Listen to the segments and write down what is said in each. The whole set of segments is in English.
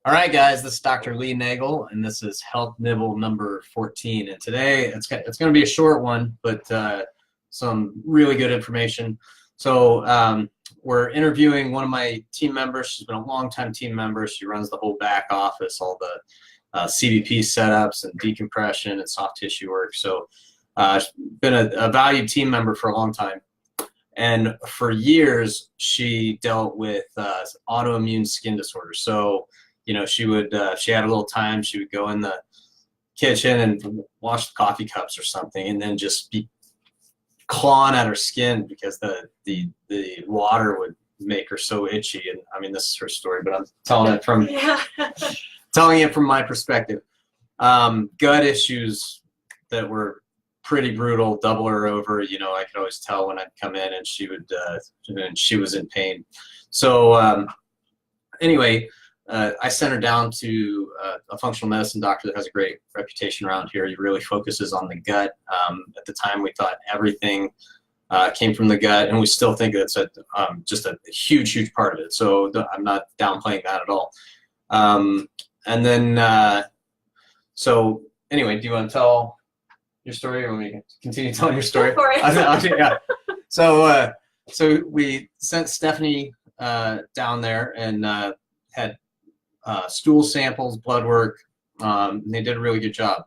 All right, guys, this is Dr. Lee Nagel, and this is Health Nibble number 14. And today it's going to be a short one, but some really good information. So we're interviewing one of my team members. She's been a long-time team member. She runs the whole back office, all the CBP setups and decompression and soft tissue work. So she's been a valued team member for a long time. And for years, she dealt with autoimmune skin disorders. So she would, she had a little time, she would go in the kitchen and wash the coffee cups or something, and then just be clawing at her skin because the water would make her so itchy. And I mean, this is her story, but I'm telling it from telling it from my perspective. Gut issues that were pretty brutal, double her over. I could always tell when I'd come in and she would, and she was in pain. So anyway. I sent her down to a functional medicine doctor that has a great reputation around here. He really focuses on the gut. At the time, we thought everything came from the gut, and we still think it's just a huge, huge part of it. So I'm not downplaying that at all. And then, so anyway, do you want to tell your story, or want me to continue telling your story? Go for it. Yeah. So we sent Stephanie down there and had stool samples, blood work. They did a really good job.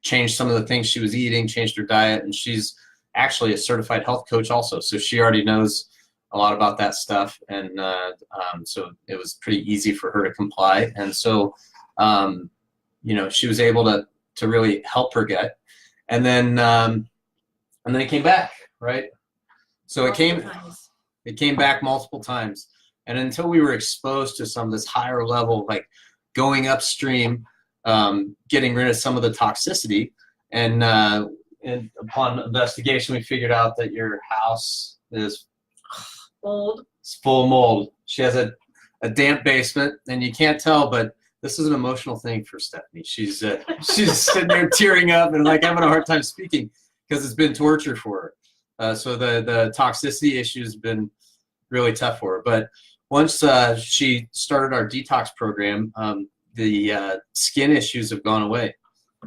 Changed some of the things she was eating, changed her diet, and she's actually a certified health coach also. So she already knows a lot about that stuff, and so it was pretty easy for her to comply. And so, she was able to really help her gut. And then it came back, right? So it came back multiple times. And until we were exposed to some of this higher level, like going upstream, getting rid of some of the toxicity, and upon investigation, we figured out that your house is Mold. It's full of mold. She has a damp basement, and you can't tell, but this is an emotional thing for Stephanie. She's sitting there tearing up and like having a hard time speaking because it's been torture for her. So the toxicity issue has been really tough for her. But once she started our detox program, the skin issues have gone away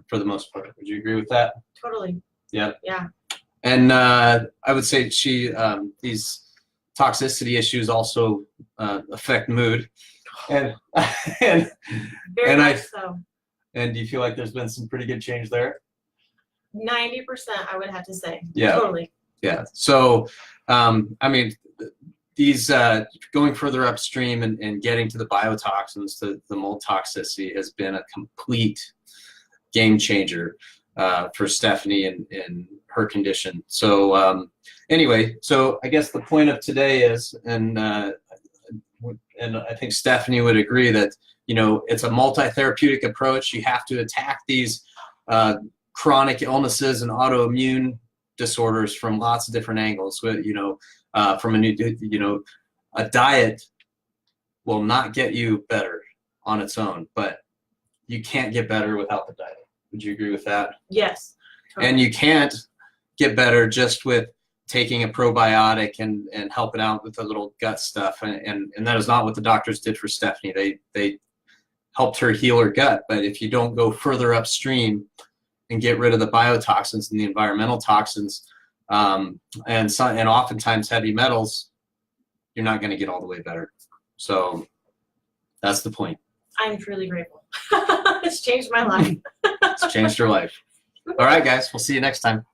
for the most part. Would you agree with that? Totally. Yeah. Yeah. And I would say these toxicity issues also affect mood. And Very much so. And do you feel like there's been some pretty good change there? 90%, I would have to say. Yeah. Totally. Yeah. So, I mean, these going further upstream and getting to the biotoxins, the mold toxicity has been a complete game changer for Stephanie and her condition. So anyway, so I guess the point of today is, and I think Stephanie would agree that, it's a multi-therapeutic approach. You have to attack these chronic illnesses and autoimmune disorders from lots of different angles. From a diet will not get you better on its own, but you can't get better without the diet. Would you agree with that? Yes. Totally. And you can't get better just with taking a probiotic and helping out with the little gut stuff. And that is not what the doctors did for Stephanie. They helped her heal her gut. But if you don't go further upstream and get rid of the biotoxins and the environmental toxins, and oftentimes heavy metals, you're not going to get all the way better. So that's the point. I'm truly grateful. It's changed my life. It's changed your life. All right, guys. We'll see you next time.